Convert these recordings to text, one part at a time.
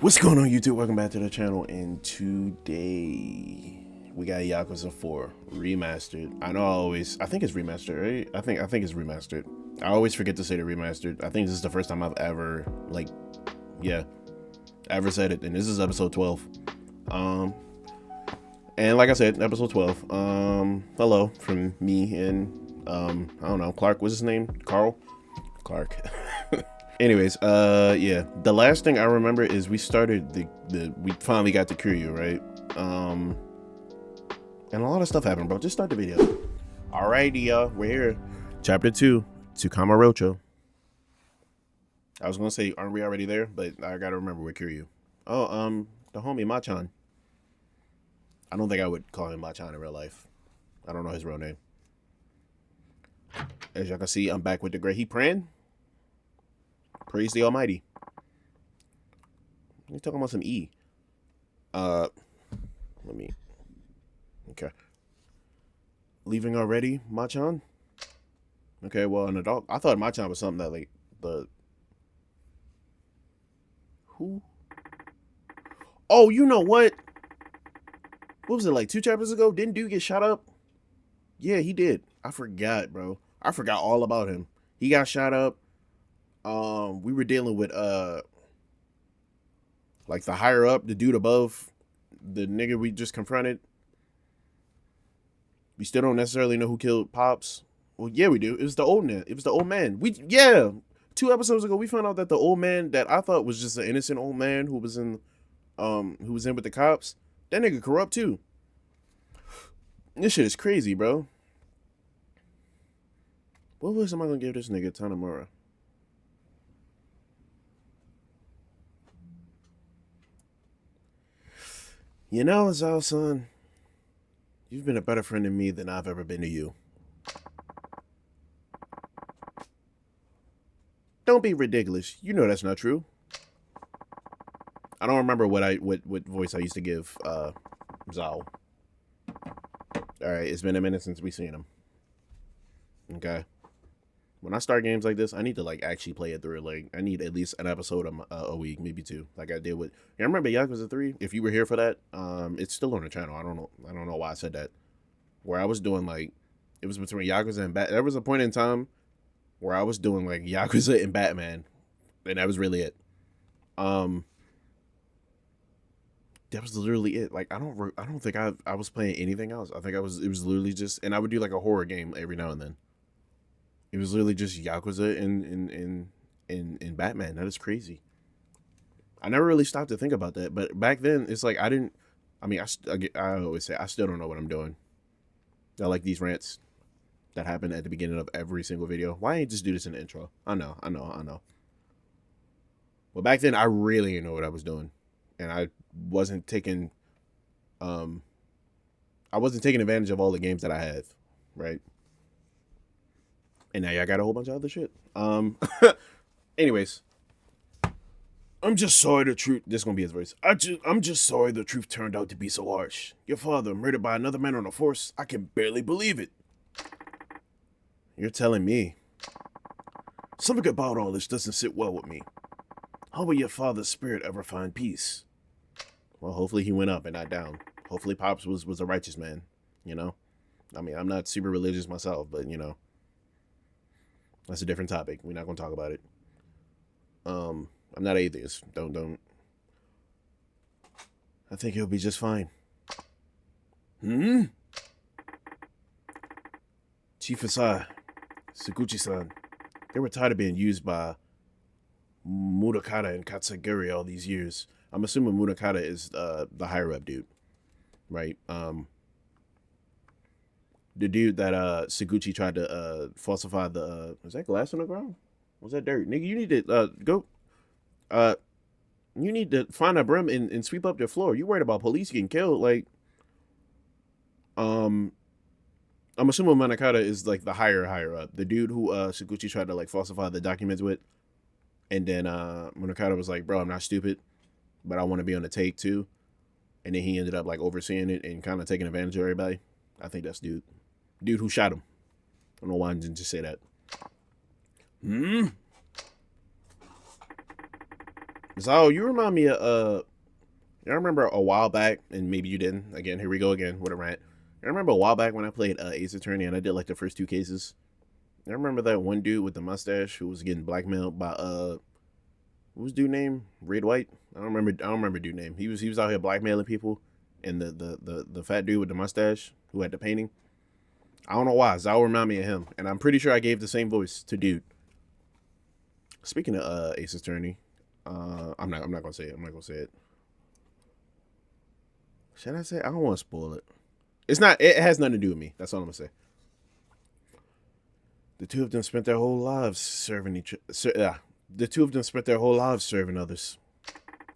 What's going on, YouTube? Welcome back to the channel, and today we got Yakuza 4 remastered. I think it's remastered, right? I think it's remastered. I always forget to say the remastered. I think this is the first time I've ever ever said it, and this is episode 12. And like I said, episode 12. Hello from me and I don't know, Clark. What's his name? Carl? Clark. Anyways, yeah, the last thing I remember is we started we finally got to Kiryu, right? And a lot of stuff happened, bro. Just start the video. Alrighty, we're here. Chapter 2, Tsukama Rocho. I was gonna say, aren't we already there? But I gotta remember with Kiryu. Oh, the homie Machan. I don't think I would call him Machan in real life. I don't know his real name. As y'all can see, I'm back with the gray. He praying? Praise the Almighty. He's talking about some E. Let me. Okay. Leaving already, Machan? Okay, well, an adult. I thought Machan was something that, like, who? Oh, you know what? What was it, like 2 chapters ago? Didn't dude get shot up? Yeah, he did. I forgot, bro. I forgot all about him. He got shot up. We were dealing with like the higher up, the dude above the nigga we just confronted. We still don't necessarily know who killed Pops. Well, yeah, we do. It was the old man. It was the old man. 2 episodes ago we found out that the old man that I thought was just an innocent old man who was in with the cops, that nigga corrupt too. This shit is crazy, bro. What was am I gonna give this nigga Tanamura? You know, Zao son, you've been a better friend to me than I've ever been to you. Don't be ridiculous. You know that's not true. I don't remember what voice I used to give Zao. Alright, it's been a minute since we seen him. Okay. When I start games like this, I need to like actually play it through. Like, I need at least an episode a week, maybe 2. Like I did with. I remember Yakuza 3. If you were here for that, it's still on the channel. I don't know why I said that. Where I was doing like, it was between Yakuza and Bat. There was a point in time where I was doing like Yakuza and Batman, and that was really it. That was literally it. Like I don't think I was playing anything else. I think it was literally just, and I would do like a horror game every now and then. It was literally just Yakuza and Batman. That is crazy. I never really stopped to think about that. But back then, it's like I didn't. I mean, I always say I still don't know what I'm doing. I like these rants that happen at the beginning of every single video. Why ain't just do this in the intro? I know. Well, back then, I really didn't know what I was doing, and I wasn't taking advantage of all the games that I have, right? And now y'all got a whole bunch of other shit. Anyways, I'm just sorry the truth. This is gonna be his voice. I'm just sorry the truth turned out to be so harsh. Your father murdered by another man on the force. I can barely believe it. You're telling me. Something about all this doesn't sit well with me. How will your father's spirit ever find peace? Well, hopefully he went up and not down. Hopefully Pops was a righteous man, you know? I mean, I'm not super religious myself, but you know. That's a different topic. We're not gonna talk about it. I'm not atheist. Don't. I think he'll be just fine. Chief Asai, Saguchi-san, they were tired of being used by Murakata and Katsugiri all these years. I'm assuming Murakata is the higher up dude, right? The dude that Saguchi tried to falsify the was that glass on the ground? Was that dirt? Nigga, you need to go you need to find a broom and sweep up the floor. You worried about police getting killed, like I'm assuming Manakata is like the higher up. The dude who Saguchi tried to like falsify the documents with, and then Manakata was like, bro, I'm not stupid, but I want to be on the take too. And then he ended up like overseeing it and kind of taking advantage of everybody. I think that's dude who shot him. I don't know why I didn't just say that. So you remind me of I remember a while back, and maybe you didn't. Again, here we go again with a rant. I remember a while back when I played Ace Attorney and I did like the first two cases. I remember that one dude with the mustache who was getting blackmailed by what was dude name? Red White? I don't remember dude name. He was out here blackmailing people, and the fat dude with the mustache who had the painting. I don't know why. Zal remind me of him, and I'm pretty sure I gave the same voice to dude. Speaking of Ace Attorney, I'm not gonna say it. I'm not gonna say it. Should I say? I don't want to spoil it. It's not. It has nothing to do with me. That's all I'm gonna say. The two of them spent their whole lives serving each. The two of them spent their whole lives serving others.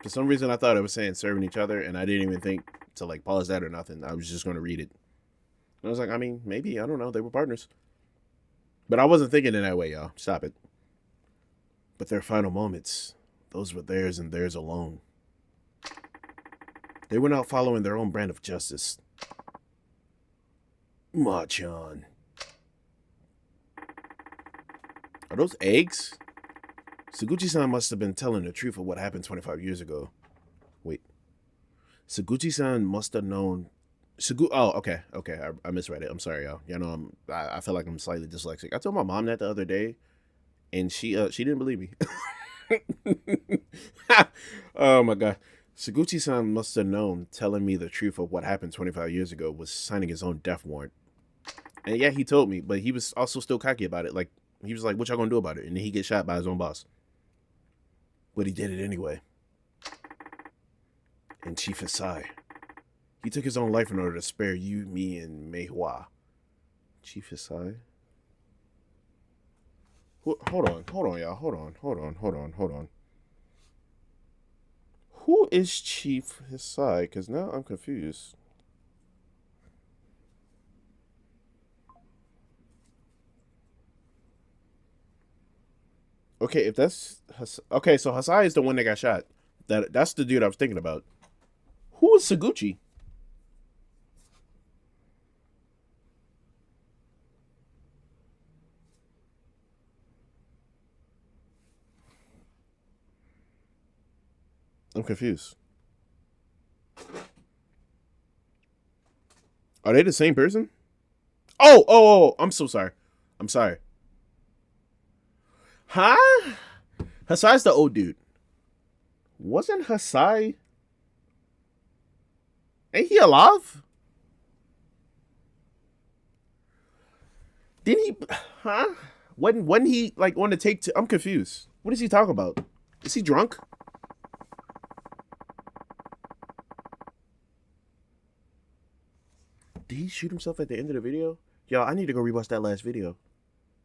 For some reason, I thought it was saying serving each other, and I didn't even think to like pause that or nothing. I was just gonna read it. And I was like, I mean, maybe I don't know. They were partners, but I wasn't thinking in that way, y'all. Stop it. But their final moments, those were theirs and theirs alone. They were not following their own brand of justice. Machan. Are those eggs? Saguchi-san must have been telling the truth of what happened 25 years ago. Wait. Saguchi-san must have known... Oh, okay. I misread it. I'm sorry, y'all. You know, I feel like I'm slightly dyslexic. I told my mom that the other day, and she didn't believe me. Oh, my God. Saguchi-san must have known telling me the truth of what happened 25 years ago was signing his own death warrant. And yeah, he told me, but he was also still cocky about it. Like, he was like, what y'all gonna do about it? And then he gets shot by his own boss. But he did it anyway. And Chief Hisai. He took his own life in order to spare you, me, and Meihua. Chief Hisai? Hold on, y'all. Hold on. Who is Chief Hisai? Because now I'm confused. Okay, if that's okay, so Hisai is the one that got shot. That's the dude I was thinking about. Who is Saguchi? I'm confused. Are they the same person? Oh, I'm so sorry. I'm sorry. Huh? Hasai's the old dude. Wasn't Hisai? Ain't he alive? Didn't he? Huh? Wasn't he like on the take? I'm confused. What is he talking about? Is he drunk? Did he shoot himself at the end of the video? Y'all, I need to go rewatch that last video.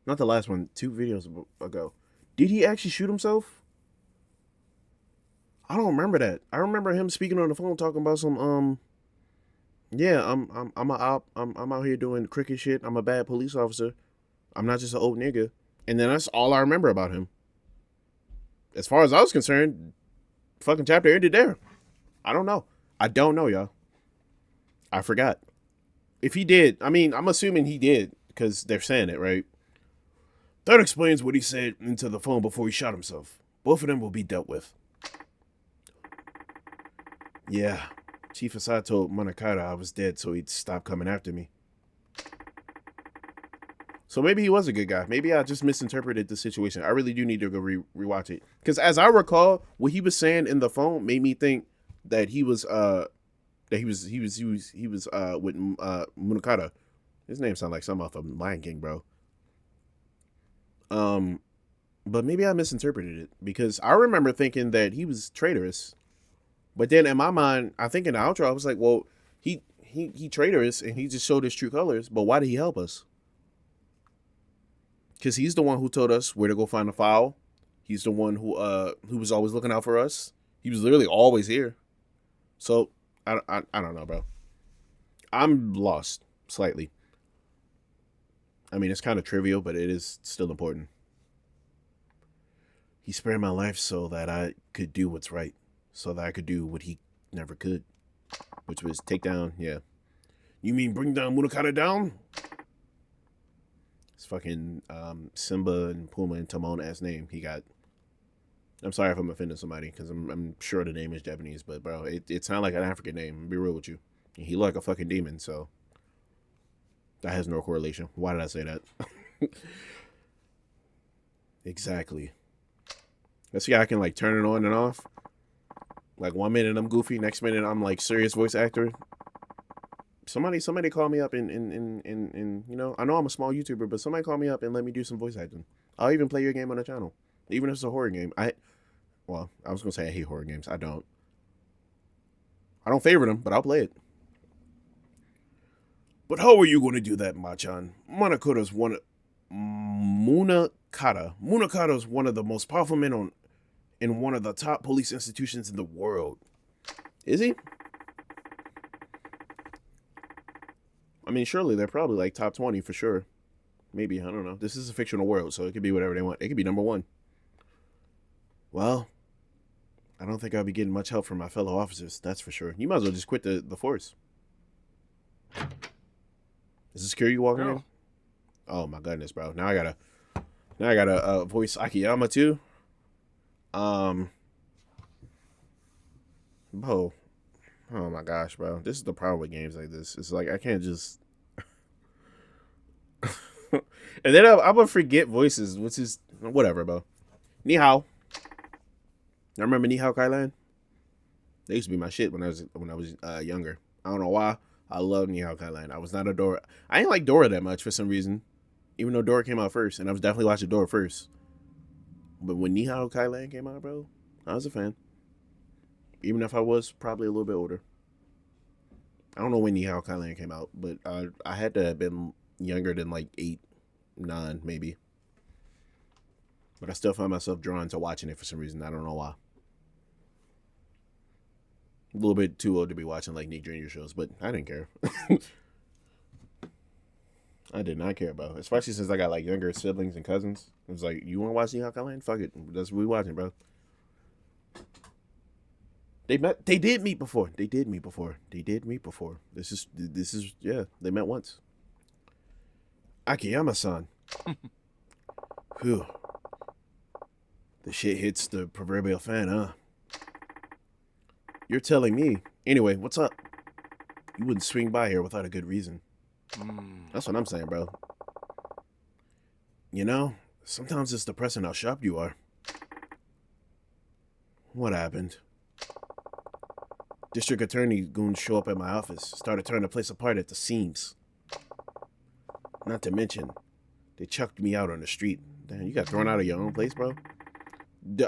Not the last one, 2 videos ago. Did he actually shoot himself? I don't remember that. I remember him speaking on the phone talking about some yeah, I'm a op. I'm out here doing cricket shit. I'm a bad police officer. I'm not just an old nigga. And then that's all I remember about him. As far as I was concerned, fucking chapter ended there. I don't know. I don't know, y'all. I forgot. If he did, I mean, I'm assuming he did because they're saying it, right? That explains what he said into the phone before he shot himself. Both of them will be dealt with. Yeah, Chief Asai told Monokata I was dead so he'd stop coming after me. So maybe he was a good guy. Maybe I just misinterpreted the situation. I really do need to go rewatch it. Because as I recall, what he was saying in the phone made me think that he was with Monokata. His name sounds like some off of Lion King, bro. But maybe I misinterpreted it because I remember thinking that he was traitorous. But then in my mind, I think in the outro, I was like, well, he traitorous and he just showed his true colors. But why did he help us? Because he's the one who told us where to go find the file. He's the one who was always looking out for us. He was literally always here. So I don't know, bro. I'm lost slightly. I mean, it's kind of trivial, but it is still important. He spared my life so that I could do what's right. So that I could do what he never could. Which was take down, yeah. You mean bring down Monokata down? It's fucking Simba and Puma and Timon ass name he got. I'm sorry if I'm offending somebody because I'm sure the name is Japanese, but bro, it sounds like an African name. Be real with you. He looked like a fucking demon, so that has no correlation. Why did I say that? Exactly. Let's see how I can like turn it on and off. Like 1 minute I'm goofy, next minute I'm like serious voice actor. Somebody call me up and you know, I know I'm a small YouTuber, but somebody call me up and let me do some voice acting. I'll even play your game on the channel. Even if it's a horror game. I was gonna say I hate horror games. I don't. I don't favor them, but I'll play it. But how are you gonna do that, Machan? Munakata's one Munakata. Munakata is one of the most powerful men in one of the top police institutions in the world. Is he? I mean, surely they're probably like top 20 for sure. Maybe, I don't know. This is a fictional world, so it could be whatever they want. It could be number one. Well, I don't think I'll be getting much help from my fellow officers, that's for sure. You might as well just quit the force. Is this security walking in? Oh my goodness, bro. Now I gotta voice Akiyama too. Bro. Oh my gosh, bro. This is the problem with games like this. It's like I can't just and then I'm gonna forget voices, which is whatever, bro. Ni hao. I remember Ni hao Kailan. They used to be my shit when I was younger. I don't know why. I love Ni hao Kailan. I was not a Dora. I didn't like Dora that much for some reason, even though Dora came out first, and I was definitely watching Dora first. But when Ni hao Kailan came out, bro, I was a fan. Even if I was probably a little bit older. I don't know when Ni hao Kailan came out, but I had to have been younger than like 8, 9, maybe. But I still find myself drawn to watching it for some reason. I don't know why. A little bit too old to be watching like Nick Jr. shows, but I didn't care. I did not care, bro. Especially since I got like younger siblings and cousins. It was like, you want to watch Ni hao Kailan? Fuck it. That's what we watching, bro. They did meet before. This is yeah, they met once. Akiyama-san. Whew. The shit hits the proverbial fan, huh? You're telling me. Anyway, what's up? You wouldn't swing by here without a good reason. That's what I'm saying, bro. You know, sometimes it's depressing how sharp you are. What happened? District Attorney goons show up at my office, started tearing the place apart at the seams. Not to mention, they chucked me out on the street. Damn, you got thrown out of your own place, bro?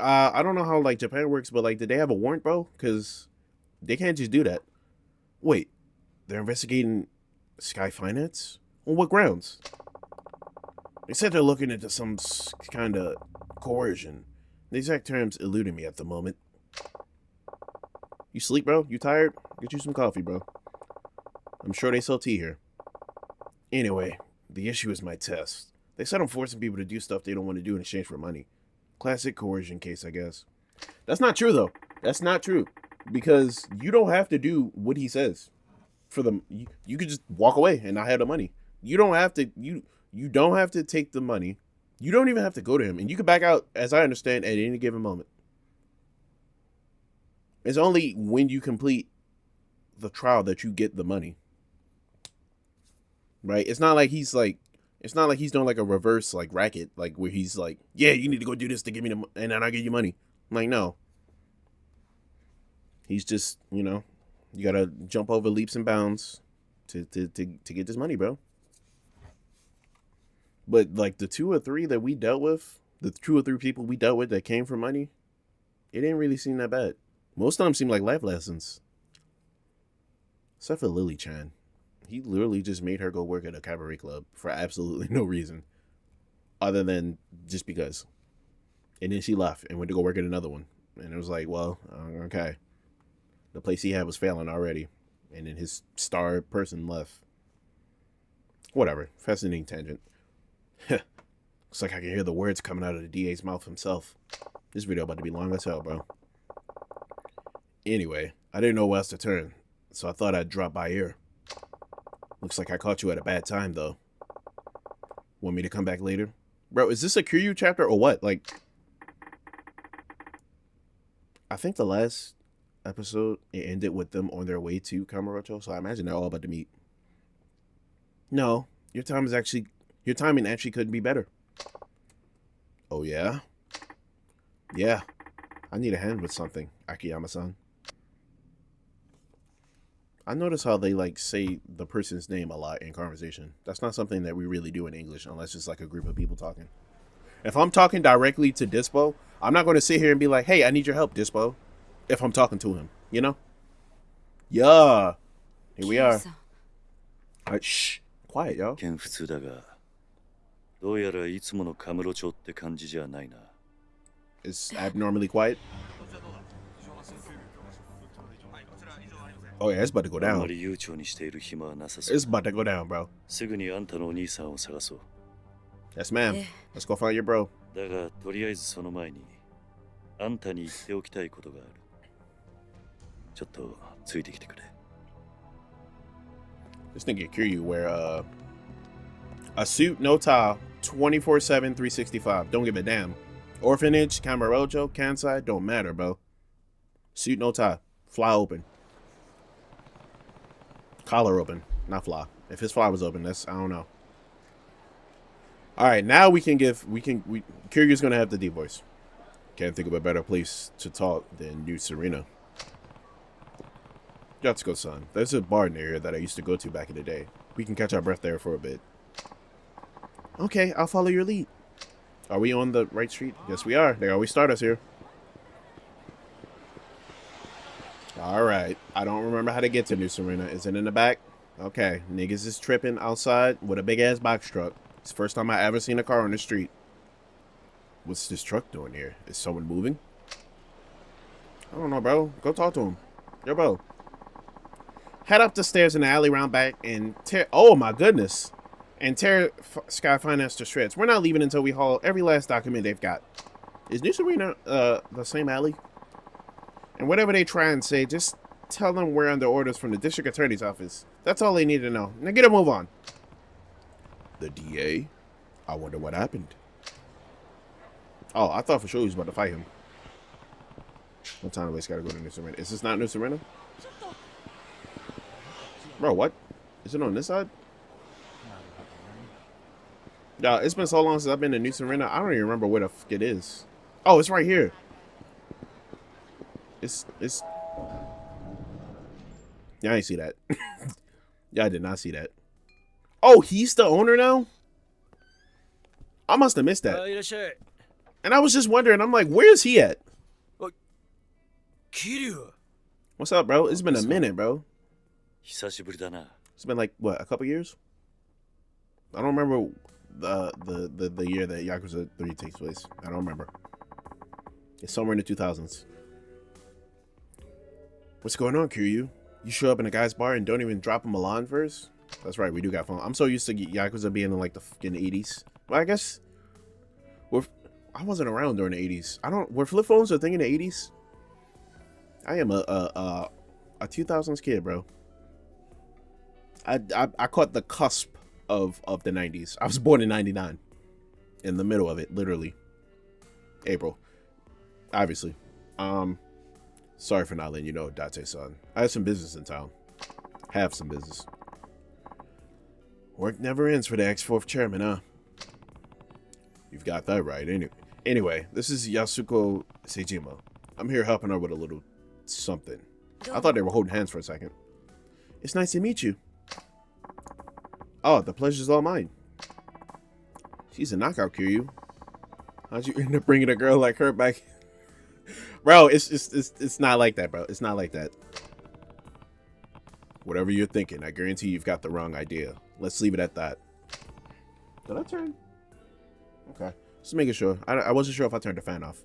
I don't know how, like, Japan works, but, like, did they have a warrant, bro? Because they can't just do that. Wait, they're investigating Sky Finance? On what grounds? They said they're looking into some kind of coercion. The exact terms eluding me at the moment. You sleep, bro? You tired? Get you some coffee, bro. I'm sure they sell tea here. Anyway, the issue is my test. They said I'm forcing people to do stuff they don't want to do in exchange for money. Classic coercion case, I guess. That's not true, though. That's not true. Because you don't have to do what he says. For them, you could just walk away and not have the money. You don't have to. You don't have to take the money. You don't even have to go to him, and you can back out, as I understand, at any given moment. It's only when you complete the trial that you get the money. Right? It's not like he's doing like a reverse like racket, like where he's like, yeah, you need to go do this to give me the and then I'll give you money. I'm like, no. He's just, you know, you gotta jump over leaps and bounds to get this money, bro. But like the 2 or 3 that we dealt with, the 2 or 3 people we dealt with that came for money, it didn't really seem that bad. Most of them seem like life lessons. Except for Lily Chan. He literally just made her go work at a cabaret club for absolutely no reason. Other than just because. And then she left and went to go work at another one. And it was like, well, okay. The place he had was failing already. And then his star person left. Whatever. Fascinating tangent. Looks like I can hear the words coming out of the DA's mouth himself. This video about to be long as hell, bro. Anyway, I didn't know where else to turn, so I thought I'd drop by here. Looks like I caught you at a bad time, though. Want me to come back later? Bro, is this a Kiryu chapter or what? Like, I think the last episode it ended with them on their way to Kamurocho, so I imagine they're all about to meet. No, your timing actually couldn't be better. Oh yeah? Yeah. I need a hand with something, Akiyama-san. I notice how they like say the person's name a lot in conversation. That's not something that we really do in English unless it's like a group of people talking. If I'm talking directly to Dispo, I'm not going to sit here and be like, hey, I need your help, Dispo. If I'm talking to him, you know? Yeah. Here we are. All right, shh. Quiet, y'all. 見普通だが、どうやらいつものカムロ町って感じじゃないな。It's abnormally quiet. Oh yeah, it's about to go あんま down. り悠長にしている暇はなさそう It's about to go down, bro. すぐにあんたのお兄さんを探そう。Yes, ma'am. Let's go find your bro. だが、とりあえずその前に、あんたに言っておきたいことがある。ちょっとついてきてくれ。This nigga Kiryu wear a suit, no tie, 24/7, 365. Don't give a damn. Orphanage, Kamurocho, Kansai, don't matter, bro. Suit, no tie, fly open. Collar open, not fly. If his fly was open, that's I don't know. All right, now Kiryu's gonna have the deep voice. Can't think of a better place to talk than New Serena. Yatsuko-san, there's a bar near here that I used to go to back in the day. We can catch our breath there for a bit. Okay, I'll follow your lead. Are we on the right street? Yes, we are. They always start us here. All right. I don't remember how to get to New Serena. Is it in the back? Okay. Niggas is tripping outside with a big-ass box truck. It's the first time I ever seen a car on the street. What's this truck doing here? Is someone moving? I don't know, bro. Go talk to him. Yo, bro. Head up the stairs in the alley round back and tear... Oh, my goodness. And tear Sky Finance to shreds. We're not leaving until we haul every last document they've got. Is New Serena the same alley? And whatever they try and say, just tell them we're under orders from the district attorney's office. That's all they need to know. Now get a move on. The DA? I wonder what happened. Oh, I thought for sure he was about to fight him. What time do we gotta go to New Serena? Is this not New Serena? Bro, what? Is it on this side? Yeah, it's been so long since I've been to New Serena, I don't even remember where the fuck it is. Oh, it's right here. It's... Yeah, I didn't see that. Yeah, I did not see that. Oh, he's the owner now? I must have missed that. And I was just wondering, I'm like, where's he at? Kiryu. What's up, bro? It's been a minute, bro. 久しぶりだな。 It's been like, what, a couple years? I don't remember the year that Yakuza 3 takes place. I don't remember. It's somewhere in the 2000s. What's going on, Kiryu? You show up in a guy's bar and don't even drop him a line first? That's right, we do got phone. I'm so used to Yakuza being in like the fucking 80s. Well, I guess I wasn't around during the 80s. Were flip phones a thing in the 80s? I am a 2000s kid, bro. I caught the cusp of the 90s. I was born in 99. In the middle of it, literally. April. Obviously. Sorry for not letting you know, Date-san. I have some business in town. Have some business. Work never ends for the ex-4th chairman, huh? You've got that right. Anyway, this is Yasuko Seijima. I'm here helping her with a little something. I thought they were holding hands for a second. It's nice to meet you. Oh, the pleasure's all mine. She's a knockout, Kiryu. How'd you end up bringing a girl like her back? Bro, it's not like that, bro. It's not like that. Whatever you're thinking, I guarantee you've got the wrong idea. Let's leave it at that. Did I turn? Okay. Just making sure. I wasn't sure if I turned the fan off.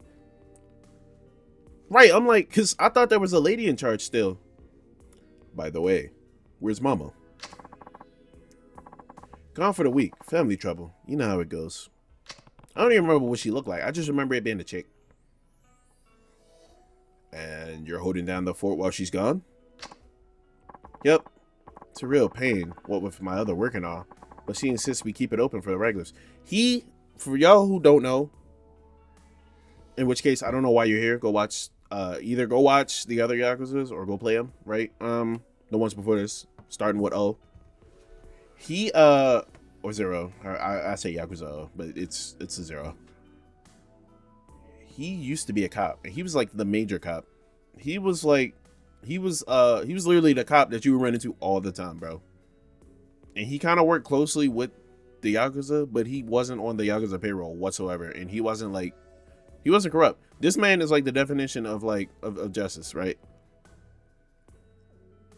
Right, I'm like, because I thought there was a lady in charge still. By the way, where's Mama? Gone for the week. Family trouble. You know how it goes. I don't even remember what she looked like. I just remember it being a chick. And you're holding down the fort while she's gone? Yep. It's a real pain, what with my other work and all. But she insists we keep it open for the regulars. For y'all who don't know, in which case, I don't know why you're here. Go watch Either go watch the other Yakuzas or go play them, right? The ones before this, starting with O. He or Zero. I say Yakuza O, but it's a Zero. He used to be a cop. He was like the major cop. He was literally the cop that you would run into all the time, bro. And he kind of worked closely with the Yakuza, but he wasn't on the Yakuza payroll whatsoever. And he wasn't corrupt. This man is like the definition of of justice, right?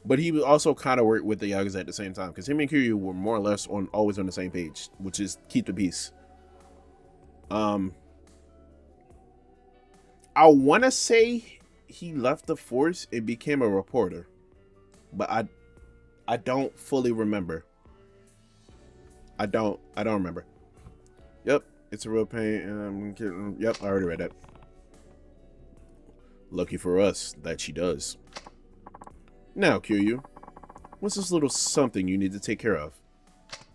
But he would also kind of work with the Yakuza at the same time, because him and Kiryu were more or less always on the same page, which is keep the peace. I want to say he left the force and became a reporter, but I don't fully remember. I don't remember. Yep, it's a real pain. Yep, I already read that. Lucky for us that she does. Now, Kiryu, what's this little something you need to take care of?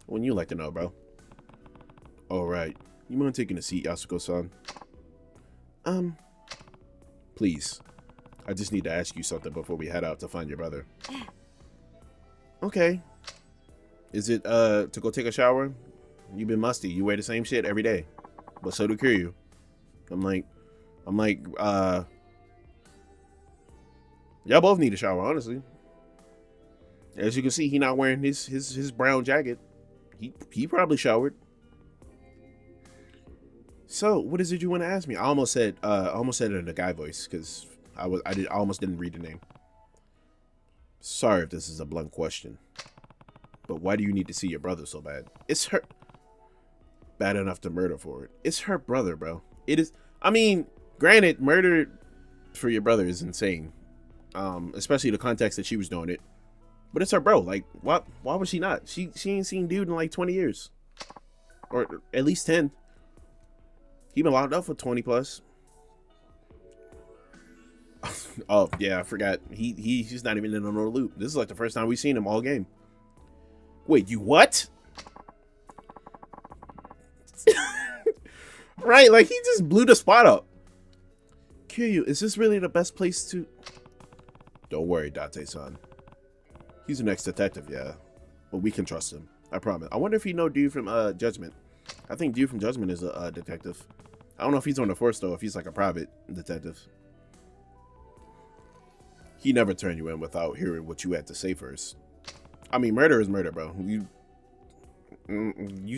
Wouldn't you like to know, bro? All right, you mind taking a seat, Yasuko-san? Please. I just need to ask you something before we head out to find your brother. Okay. Is it to go take a shower? You've been musty. You wear the same shit every day. But so do Kiryu. I'm like, y'all both need a shower, honestly. As you can see, he not wearing his brown jacket. He probably showered. So, what is it you want to ask me? I almost said it in a guy voice because I almost didn't read the name. Sorry if this is a blunt question, but why do you need to see your brother so bad? It's her bad enough to murder for it. It's her brother, bro. It is. I mean, granted, murder for your brother is insane, especially the context that she was doing it. But it's her bro. Like, why would she not? She ain't seen dude in like 20 years, or at least 10. He been locked up for 20 plus. Oh yeah, I forgot. He's not even in another loop. This is like the first time we've seen him all game. Wait, you what? Right, like he just blew the spot up. Kiryu, is this really the best place to? Don't worry, Date-san. He's the next detective, yeah, but we can trust him. I promise. I wonder if he know dude from Judgment. I think dude from Judgment is a detective. I don't know if he's on the force though. If he's like a private detective. He never turned you in without hearing what you had to say first. I mean, murder is murder, bro. You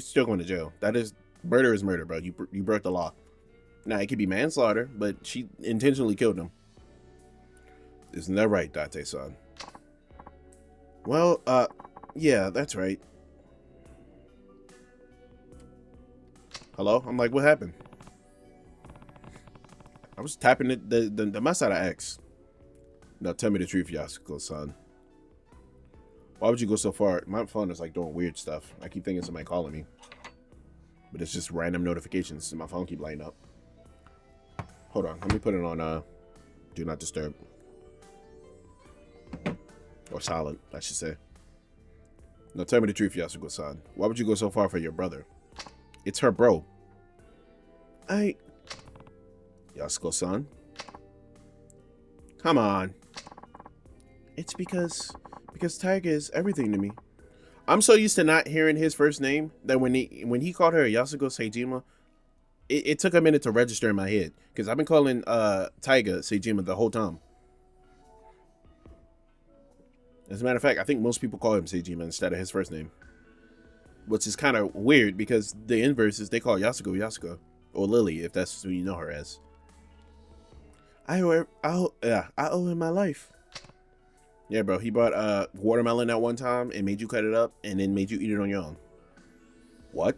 still going to jail. That is murder is murder, bro. You broke the law. Now it could be manslaughter, but she intentionally killed him. Isn't that right, Date-san? Well, yeah, that's right. Hello? I'm like, what happened? I was tapping the mess out of X. Now tell me the truth, Yasuko-san. Why would you go so far? My phone is like doing weird stuff. I keep thinking somebody calling me. But it's just random notifications and my phone keep lighting up. Hold on, let me put it on do not disturb. Or silent, I should say. Now tell me the truth, Yasuko-san. Why would you go so far for your brother? It's her bro. Yasuko-san? Come on. It's because Tiger is everything to me. I'm so used to not hearing his first name that when he called her Yasuko Seijima, it took a minute to register in my head. Because I've been calling Tiger Seijima the whole time. As a matter of fact, I think most people call him Seijima instead of his first name. Which is kind of weird because the inverse is they call Yasuko. Or Lily, if that's who you know her as. I owe him my life. Yeah, bro. He bought watermelon at one time and made you cut it up and then made you eat it on your own. What?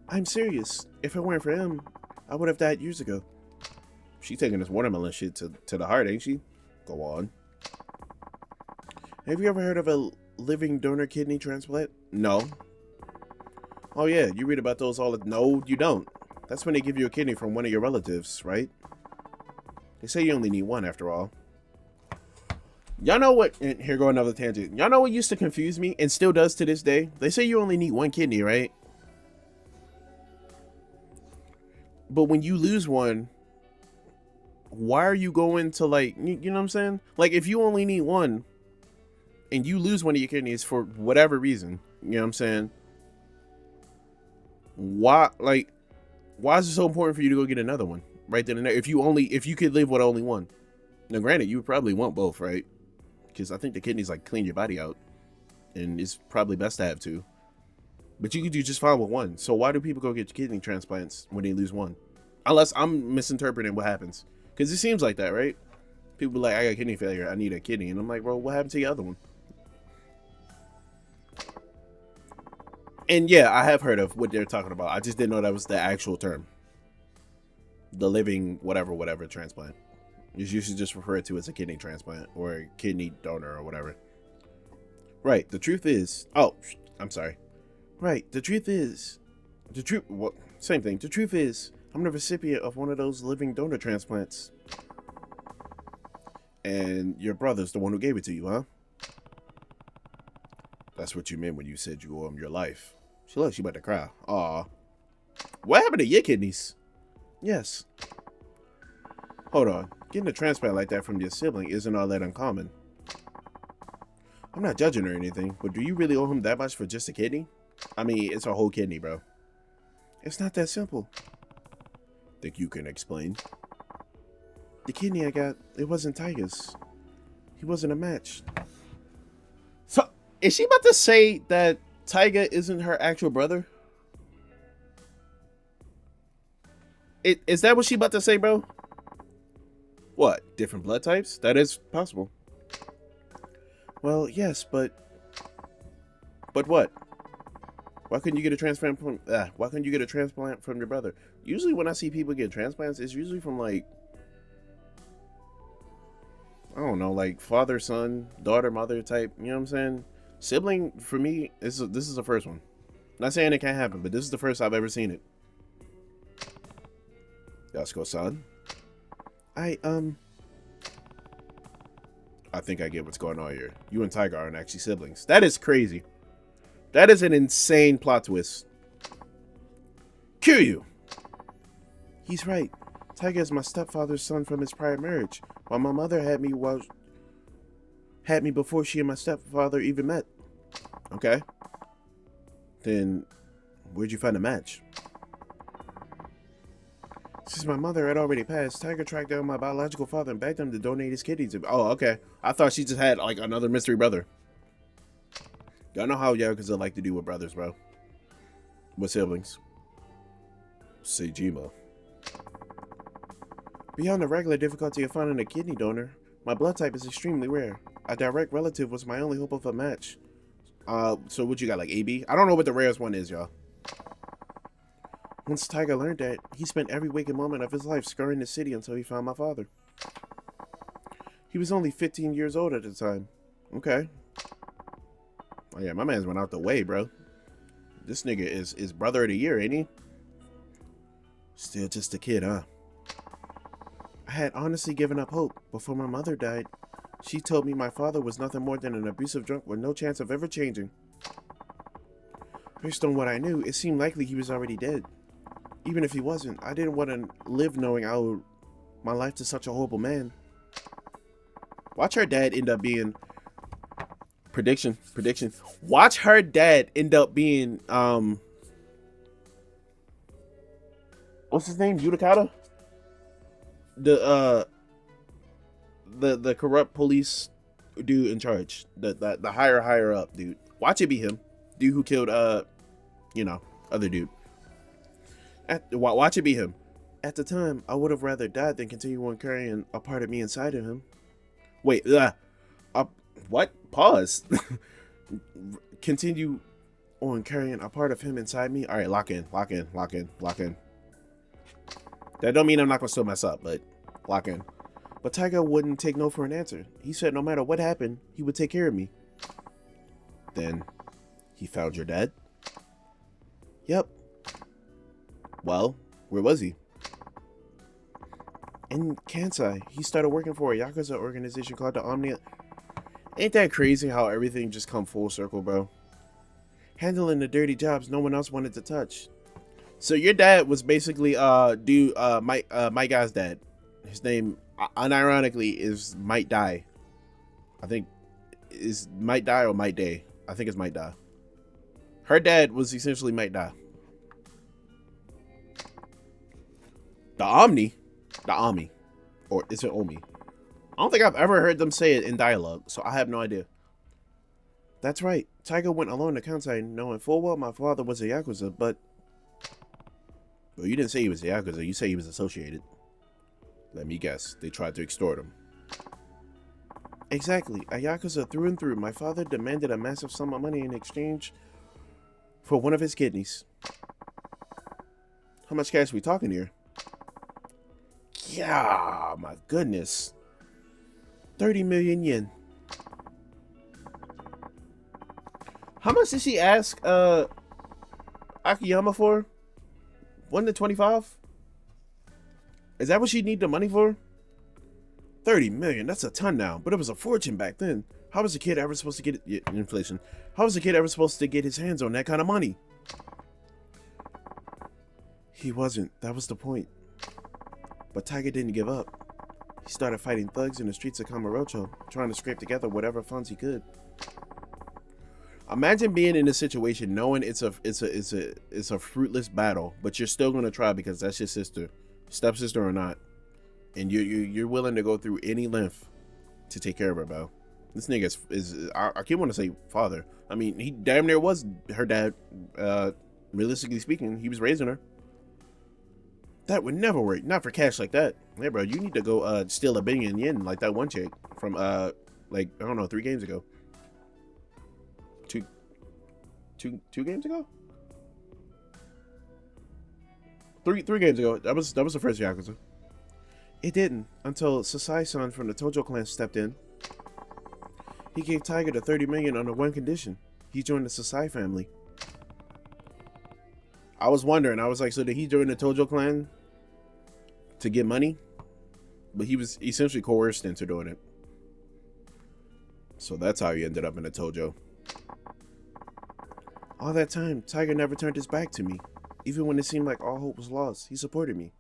I'm serious. If it weren't for him, I would have died years ago. She taking this watermelon shit to the heart, ain't she? Go on. Have you ever heard of a living donor kidney transplant? No. Oh yeah, you read about those all the... No, you don't. That's when they give you a kidney from one of your relatives, right? They say you only need one after all. Y'all know what... And here go another tangent. Y'all know what used to confuse me and still does to this day? They say you only need one kidney, right? But when you lose one, why are you going to like, you know what I'm saying? Like if you only need one and you lose one of your kidneys for whatever reason, you know what I'm saying? Why is it so important for you to go get another one right then and there? If you could live with only one. Now granted, you would probably want both, right? Because I think the kidneys like clean your body out, and it's probably best to have two. But you could do just fine with one. So why do people go get kidney transplants when they lose one? Unless I'm misinterpreting what happens. Because it seems like that, right? People be like, I got kidney failure, I need a kidney. And I'm like, bro, what happened to the other one? And yeah, I have heard of what they're talking about. I just didn't know that was the actual term. The living whatever transplant. It's usually just referred to as a kidney transplant or a kidney donor or whatever. Right, the truth is... Oh, I'm sorry. Right, the truth is... Well, same thing. The truth is, I'm the recipient of one of those living donor transplants. And your brother's the one who gave it to you, huh? That's what you meant when you said you owe him your life. She looks, she about to cry. Aw. What happened to your kidneys? Yes. Hold on. Getting a transplant like that from your sibling isn't all that uncommon. I'm not judging or anything, but do you really owe him that much for just a kidney? I mean, it's a whole kidney, bro. It's not that simple. Think you can explain? The kidney I got, it wasn't Tiger's. He wasn't a match. So, is she about to say that Tyga isn't her actual brother? Is that what she about to say, bro? What? Different blood types? That is possible. Well, yes, but what? Why couldn't you get a transplant from why couldn't you get a transplant from your brother? Usually when I see people get transplants, it's usually from like, I don't know, like father, son, daughter, mother type, you know what I'm saying? Sibling, for me, this is the first one. Not saying it can't happen, but this is the first I've ever seen it. Let's go, son. I think I get what's going on here. You and Tiger aren't actually siblings. That is crazy. That is an insane plot twist. Kill you. He's right. Tiger is my stepfather's son from his prior marriage, while my mother had me before she and my stepfather even met. Okay. Then where'd you find a match? Since my mother had already passed, Tiger tracked down my biological father and begged him to donate his kidneys to me. Oh, okay. I thought she just had like another mystery brother. Y'all know how Yakuza like to do with brothers, bro. With siblings. Sejima. Beyond the regular difficulty of finding a kidney donor, my blood type is extremely rare. A direct relative was my only hope of a match. So what you got, like AB? I don't know what the rarest one is, y'all. Once Tiger learned that, he spent every waking moment of his life scouring the city until he found my father. He was only 15 years old at the time. Okay. Oh yeah, my man's went out the way, bro. This nigga is brother of the year, ain't he? Still just a kid, huh? I had honestly given up hope before my mother died. She told me my father was nothing more than an abusive drunk with no chance of ever changing. Based on what I knew, it seemed likely he was already dead. Even if he wasn't, I didn't want to live knowing I owed my life to such a horrible man. Watch her dad end up being... Prediction. Watch her dad end up being, what's his name? Yudikata? The corrupt police dude in charge. The higher up dude. Watch it be him. Dude who killed, other dude. Watch it be him. At the time, I would have rather died than continue on carrying a part of me inside of him. Wait, what? Pause. Continue on carrying a part of him inside me. All right, lock in. That don't mean I'm not gonna still mess up, but lock in. But Tiger wouldn't take no for an answer. He said no matter what happened, he would take care of me. Then, he found your dad? Yep. Well, where was he? In Kansai. He started working for a Yakuza organization called the Omnia. Ain't that crazy how everything just come full circle, bro? Handling the dirty jobs no one else wanted to touch. So your dad was basically my guy's dad. His name unironically is might die. I think is might die or might day. I think it's might die. Her dad was essentially might die. The Omni, or is it Omi? I don't think I've ever heard them say it in dialogue, so I have no idea. That's right. Tiger went alone to Kansai knowing full well my father was a Yakuza, but... Well, you didn't say he was a Yakuza. You say he was associated. Let me guess. They tried to extort him. Exactly. A Yakuza through and through. My father demanded a massive sum of money in exchange for one of his kidneys. How much cash are we talking here? Yeah, my goodness. 30 million yen. How much did she ask Akiyama for? 1 to 25? Is that what she need the money for? 30 million, that's a ton now, but it was a fortune back then. How was a kid ever supposed to get inflation? How was a kid ever supposed to get his hands on that kind of money? He wasn't. That was the point. But Tiger didn't give up. He started fighting thugs in the streets of Kamurocho, trying to scrape together whatever funds he could. Imagine being in a situation knowing it's a fruitless battle, but you're still gonna try because that's your sister, stepsister or not, and you're willing to go through any length to take care of her, bro. This nigga is I can't want to say father. I mean, he damn near was her dad. Realistically speaking, he was raising her. That would never work. Not for cash like that. Hey, bro, you need to go steal 1 billion yen like that one chick from like I don't know 3 games ago. Two games ago. 3 games ago. That was the first Yakuza. It didn't until Sasai-san from the Tojo clan stepped in. He gave Tiger the 30 million under one condition. He joined the Sasai family. I was wondering. I was like, so did he join the Tojo clan to get money? But he was essentially coerced into doing it. So that's how he ended up in the Tojo. All that time, Tiger never turned his back to me. Even when it seemed like all hope was lost, he supported me.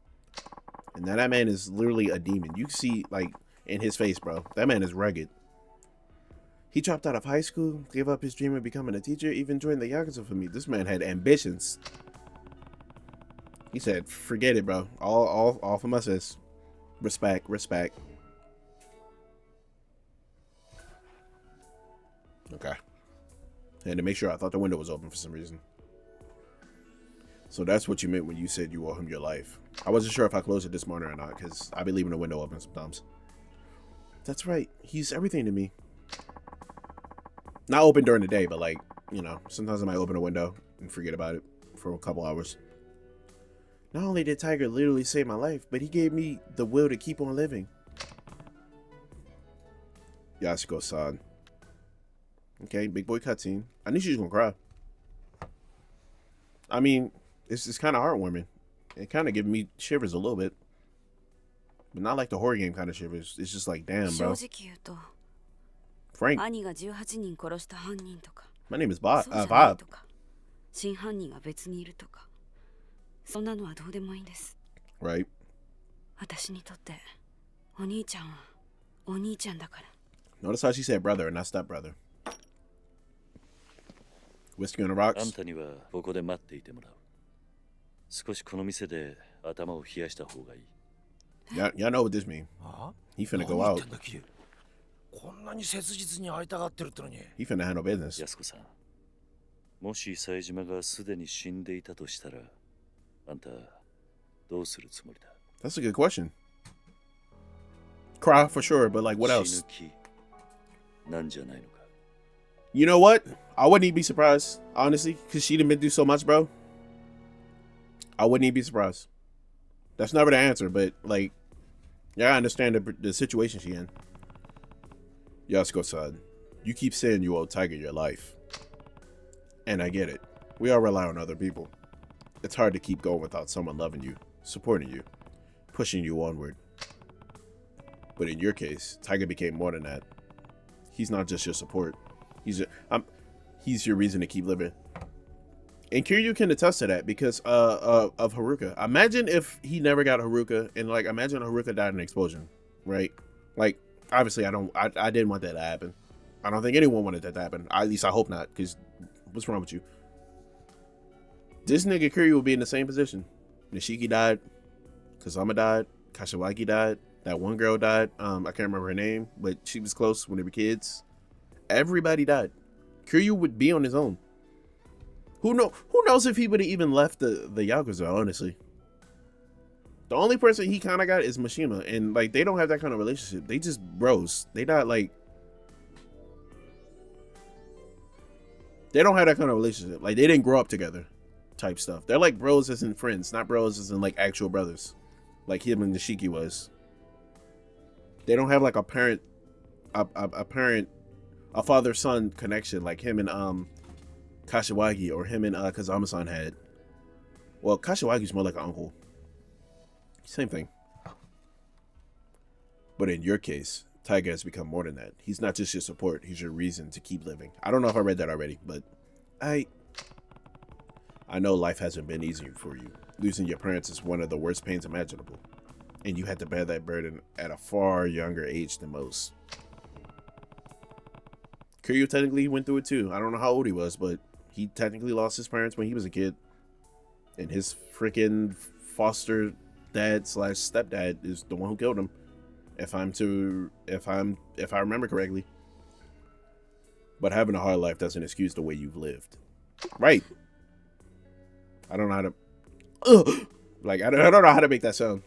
And now that man is literally a demon. You see, like, in his face, bro. That man is rugged. He dropped out of high school, gave up his dream of becoming a teacher, even joined the Yakuza for me. This man had ambitions. He said, forget it, bro. All for my sis. Respect. Okay. And to make sure, I thought the window was open for some reason. So that's what you meant when you said you owe him your life. I wasn't sure if I closed it this morning or not, because I be leaving the window open sometimes. That's right. He's everything to me. Not open during the day, but like, you know, sometimes I might open a window and forget about it for a couple hours. Not only did Tiger literally save my life, but he gave me the will to keep on living. Yasuko-san. Okay, big boy cutscene. I knew she was gonna cry. I mean, it's kind of heartwarming. It kind of gave me shivers a little bit. But not like the horror game kind of shivers. It's just like, damn, bro. Frank. My name is Vibe. Right. Notice how she said brother and not stepbrother. Whiskey on the rocks. あんたにはここで待っていてもらう。少しこの店で頭を冷やした方がいい。Y'all know what this mean. He finna go out. こんなに切実に会いたがってるってのに。He finna handle business. 安子さん、もし冴島がすでに死んでいたとしたら、あんたどうするつもりだ? That's a good question. Cry for sure, but like what else? 死ぬ気なんじゃないのか? You know what? I wouldn't even be surprised, honestly, because she done been through so much, bro. I wouldn't even be surprised. That's never the answer, but like, yeah, I understand the situation she in. Yasuko-san, you keep saying you owe Tiger your life. And I get it. We all rely on other people. It's hard to keep going without someone loving you, supporting you, pushing you onward. But in your case, Tiger became more than that. He's not just your support. He's your reason to keep living. And Kiryu can attest to that because of Haruka. Imagine if he never got Haruka and like imagine Haruka died in an explosion. right? Like, obviously, I didn't want that to happen. I don't think anyone wanted that to happen. At least I hope not, because what's wrong with you? This nigga Kiryu will be in the same position. Nishiki died. Kazama died. Kashiwagi died. That one girl died. I can't remember her name, but she was close when they were kids. Everybody died. Kiryu would be on his own. Who knows if he would have even left the Yakuza, honestly. The only person he kind of got is Mishima, and like they don't have that kind of relationship. They just bros. They not like they don't have that kind of relationship. Like they didn't grow up together, type stuff. They're like bros as in friends, not bros as in like actual brothers, like him and Nishiki was. They don't have like a father-son connection like him and Kashiwagi or him and Kazama-san had. Well, Kashiwagi's more like an uncle. Same thing. But in your case, Taiga has become more than that. He's not just your support, he's your reason to keep living. I don't know if I read that already, but I know life hasn't been easy for you. Losing your parents is one of the worst pains imaginable. And you had to bear that burden at a far younger age than most. Kiryu technically went through it too. I don't know how old he was, but he technically lost his parents when he was a kid. And his freaking foster dad / stepdad is the one who killed him. If I remember correctly. But having a hard life doesn't excuse the way you've lived. Right. I don't know how to I don't know how to make that sound.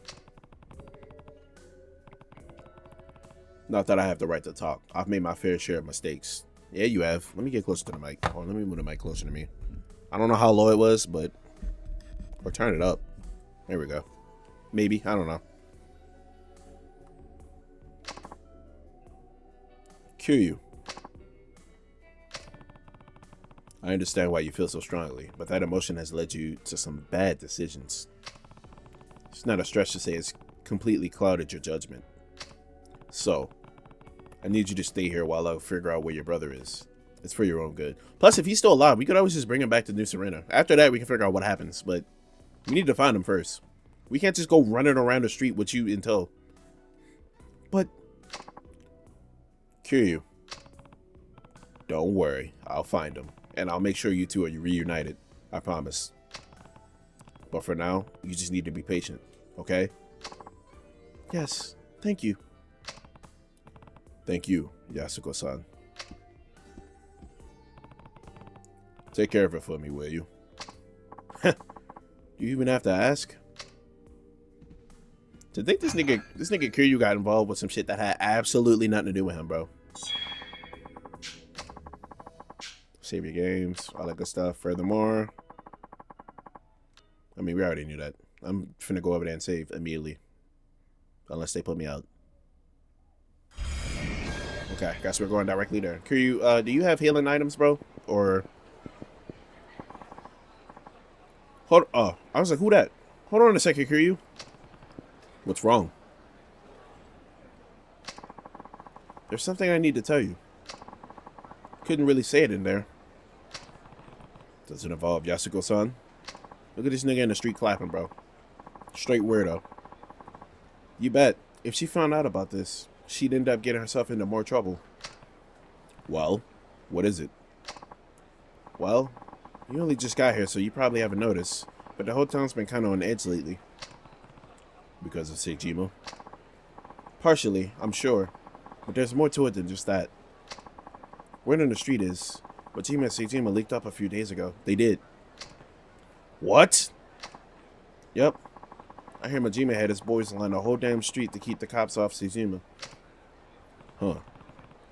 Not that I have the right to talk. I've made my fair share of mistakes. Yeah, you have. Let me get closer to the mic. Or let me move the mic closer to me. I don't know how low it was, but or turn it up. There we go. Maybe. I don't know. Kiryu. I understand why you feel so strongly, but that emotion has led you to some bad decisions. It's not a stretch to say it's completely clouded your judgment. So, I need you to stay here while I figure out where your brother is. It's for your own good. Plus, if he's still alive, we could always just bring him back to New Serena. After that, we can figure out what happens, but we need to find him first. We can't just go running around the street with you in tow. But, Kiryu, don't worry. I'll find him. And I'll make sure you two are reunited. I promise. But for now, you just need to be patient. Okay? Yes. Thank you. Thank you, Yasuko-san. Take care of it for me, will you? Do you even have to ask? To think this nigga Kiryu got involved with some shit that had absolutely nothing to do with him, bro. Save your games, all that good stuff. Furthermore, I mean, we already knew that. I'm finna go over there and save immediately. Unless they put me out. Okay, guess we're going directly there. Kiryu, do you have healing items, bro? Or... I was like, who that? Hold on a second, Kiryu. What's wrong? There's something I need to tell you. Couldn't really say it in there. Does it involve Yasuko-san? Look at this nigga in the street clapping, bro. Straight weirdo. You bet. If she found out about this, she'd end up getting herself into more trouble. Well, what is it? Well, you only just got here, so you probably haven't noticed, but the whole town's been kind of on edge lately. Because of Seijima? Partially, I'm sure, but there's more to it than just that. Word on the street is, Majima and Seijima leaked up a few days ago. They did. What? Yep. I hear Majima had his boys line the whole damn street to keep the cops off Seijima. Huh.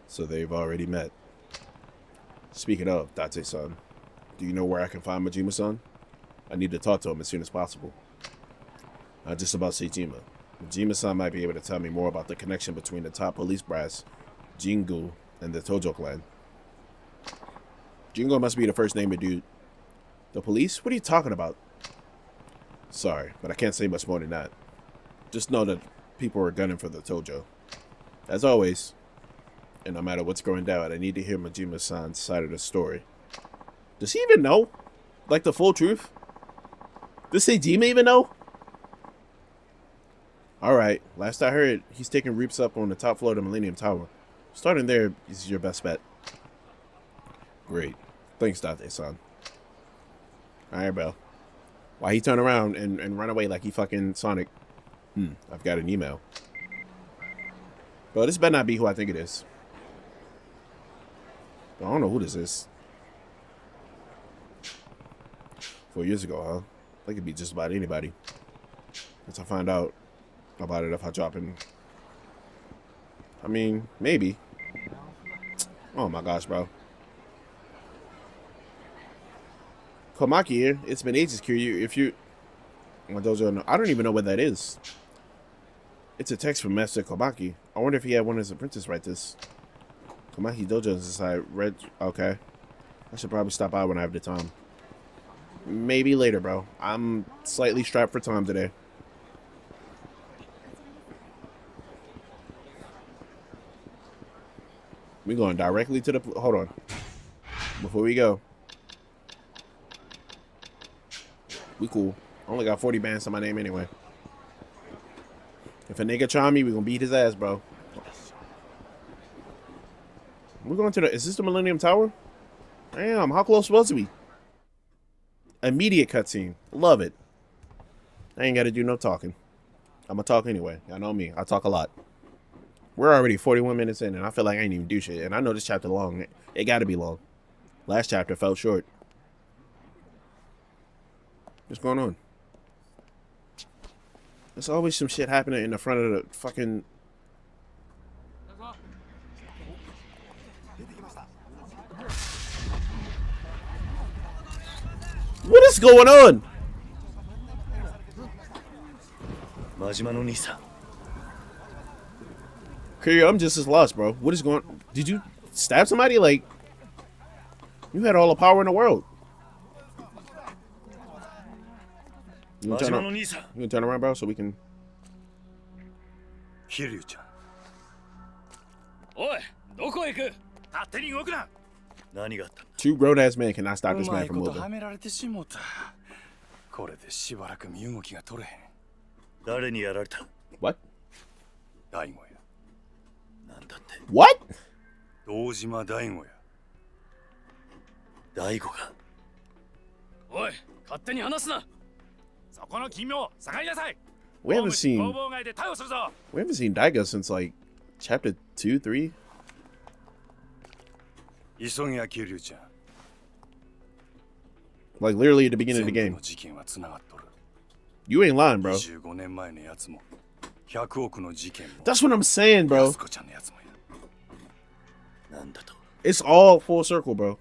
So they've already met. Speaking of, Date-san, do you know where I can find Majima-san? I need to talk to him as soon as possible. Not just about Seijima. Majima-san might be able to tell me more about the connection between the top police brass, Jingu, and the Tojo clan. Jingo must be the first name of dude. The police? What are you talking about? Sorry, but I can't say much more than that. Just know that people are gunning for the Tojo. As always, and no matter what's going down, I need to hear Majima-san's side of the story. Does he even know? Like the full truth? Does Seijima even know? Alright, last I heard, he's taking reaps up on the top floor of the Millennium Tower. Starting there is your best bet. Great. Thanks, Date-san. Alright, bro. Why he turn around and run away like he fucking Sonic? I've got an email. Bro, this better not be who I think it is. I don't know who this is. 4 years ago, huh? That could be just about anybody. Once I find out about it, if I drop in. I mean, maybe. Oh my gosh, bro. Komaki here. It's been ages, Kiryu. If you... Well, those are... I don't even know what that is. It's a text from Master Komaki. I wonder if he had one of his apprentices write this. Komaki Dojo is inside. Red... Okay. I should probably stop by when I have the time. Maybe later, bro. I'm slightly strapped for time today. We going directly to the... Hold on. Before we go. We cool. Only got 40 bands to my name anyway. If a nigga try me, we gonna beat his ass, bro. We're going to the... Is this the Millennium Tower? Damn, how close was we? Immediate cutscene. Love it. I ain't got to do no talking. I'm going to talk anyway. Y'all know me. I talk a lot. We're already 41 minutes in, and I feel like I ain't even do shit. And I know this chapter long. It got to be long. Last chapter fell short. What's going on? There's always some shit happening in the front of the fucking... What is going on? Kiryu, I'm just as lost, bro. What is going on? Did you stab somebody? Like, you had all the power in the world. You can turn around, bro, so we can... Kiryu-chan. Two grown-ass men cannot stop this man from moving. What? What? We haven't seen Daigo since like chapter 2, 3. Like literally at the beginning of the game. You ain't lying, bro. That's what I'm saying, bro. It's all full circle, bro.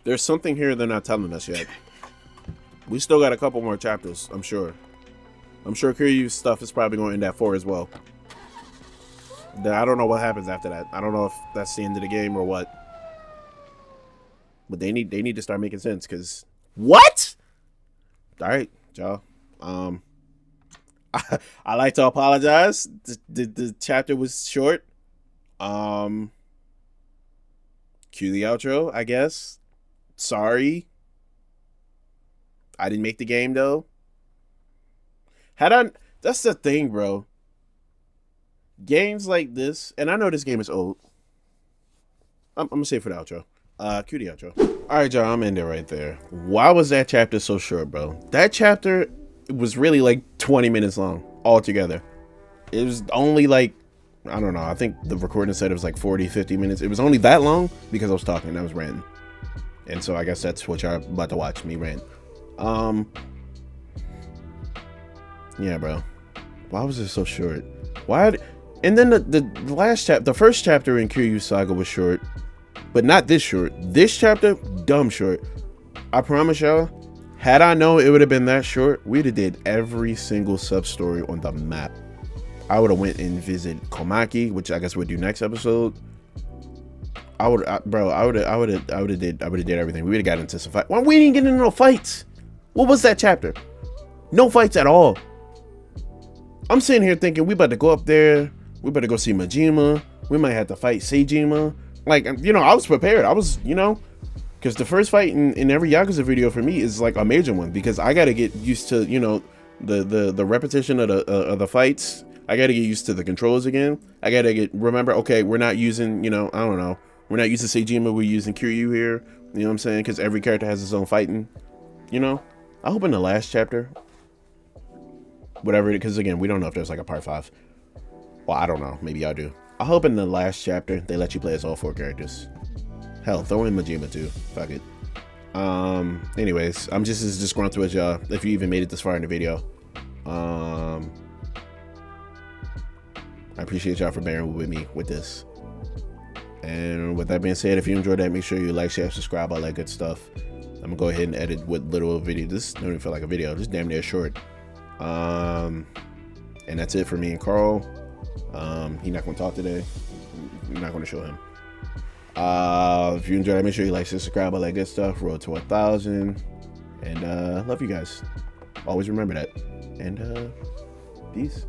There's something here they're not telling us yet. We still got a couple more chapters, I'm sure. I'm sure Kiryu's stuff is probably going to end at 4 as well. I don't know what happens after that. I don't know if that's the end of the game or what. But they need to start making sense, because... What? Alright, y'all. I like to apologize. The chapter was short. Cue the outro, I guess. Sorry. I didn't make the game, though. That's the thing, bro. Games like this, and I know this game is old. I'm gonna say for the outro. Cue the outro. Alright, y'all, I'm ending right there. Why was that chapter so short, bro? That chapter was really like 20 minutes long altogether. It was only like, I don't know, I think the recording said it was like 40, 50 minutes. It was only that long because I was talking, I was ranting. And so I guess that's what y'all about to watch, me rant. Yeah, bro. Why was it so short? And then the last chapter, the first chapter in Kiryu Saga was short, but not this short. This chapter, dumb short. I promise y'all, had I known it would have been that short, we'd have did every single sub-story on the map. I would have went and visited Komaki, which I guess we'll do next episode. I would have did everything. We would have got into some fight. Well, we didn't get into no fights. What was that chapter? No fights at all. I'm sitting here thinking we about to go up there. We better go see Majima. We might have to fight Seijima. Like, you know, I was prepared. I was, you know, because the first fight in every Yakuza video for me is like a major one, because I got to get used to, you know, the repetition of the fights. I got to get used to the controls again. I got to remember, okay, we're not using, you know, I don't know. We're not using Seijima. We're using Kiryu here. You know what I'm saying? Because every character has his own fighting, you know. I hope in the last chapter, whatever, because again, we don't know if there's like a part 5. Well, I don't know. Maybe y'all do. I hope in the last chapter they let you play as all 4 characters. Hell, throw in Majima too. Fuck it. Anyways, I'm just as disgruntled as y'all. If you even made it this far in the video, I appreciate y'all for bearing with me with this. And with that being said, if you enjoyed that, make sure you like, share, subscribe, all that good stuff. I'm gonna go ahead and edit with little video. This don't even feel like a video. This damn near short. And that's it for me and Carl. He's not gonna talk today. I'm not gonna show him. If you enjoyed it, make sure you like, subscribe, all that good stuff. Road to 1,000. And love you guys. Always remember that. And peace.